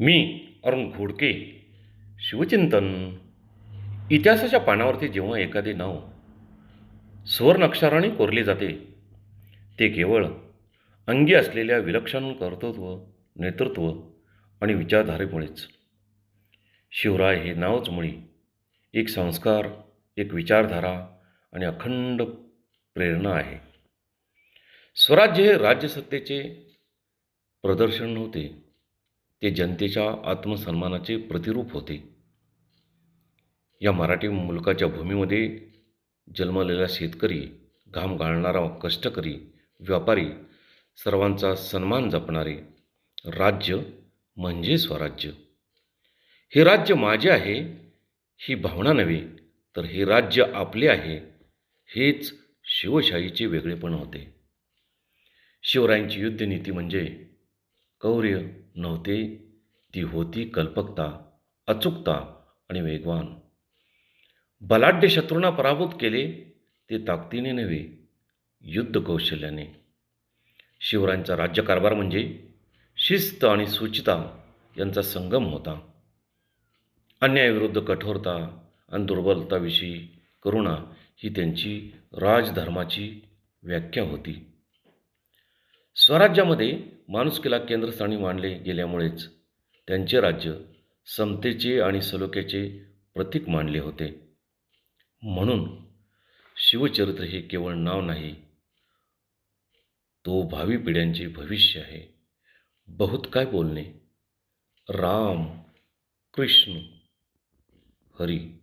मी अरुण घोडके. शिवचिंतन. इतिहासाच्या पानावरती जेव्हा एखादे नाव सुवर्णाक्षराने कोरले जाते, ते केवळ अंगी असलेल्या विलक्षण कर्तृत्व, नेतृत्व आणि विचारधारेमुळेच. शिवराय हे नावच मुळी एक संस्कार, एक विचारधारा आणि अखंड प्रेरणा आहे. स्वराज्य हे राज्यसत्तेचे प्रदर्शन नव्हते, ते जनतेच्या आत्मसन्मानाचे प्रतिरूप होते. या मराठी मुलकाच्या भूमीमध्ये जन्मलेला शेतकरी, घाम गाळणारा कष्टकरी, व्यापारी, सर्वांचा सन्मान जपणारे राज्य म्हणजे स्वराज्य. हे राज्य माझे आहे ही भावना नव्हे, तर हे राज्य आपले आहे हेच शिवशाहीचे वेगळेपण होते. शिवरायांची युद्धनीती म्हणजे कौर्य नव्हते, ती होती कल्पकता, अचूकता आणि वेगवान. बलाढ्य शत्रूंना पराभूत केले, ते ताकदीने नव्हे, युद्ध कौशल्याने. शिवरायांचा राज्यकारभार म्हणजे शिस्त आणि सुचिता यांचा संगम होता. अन्यायाविरुद्ध कठोरता आणि दुर्बलताविषयी करुणा ही त्यांची राजधर्माची व्याख्या होती. स्वराज्यामध्ये माणुसकीला केंद्रस्थानी मानले गेल्यामुळेच त्यांचे राज्य समतेचे आणि सलोख्याचे प्रतीक मानले होते. म्हणून शिवचरित्र हे केवळ नाव नाही, तो भावी पिढ्यांचे भविष्य आहे. बहुत काय बोलणे. राम, कृष्ण, हरी.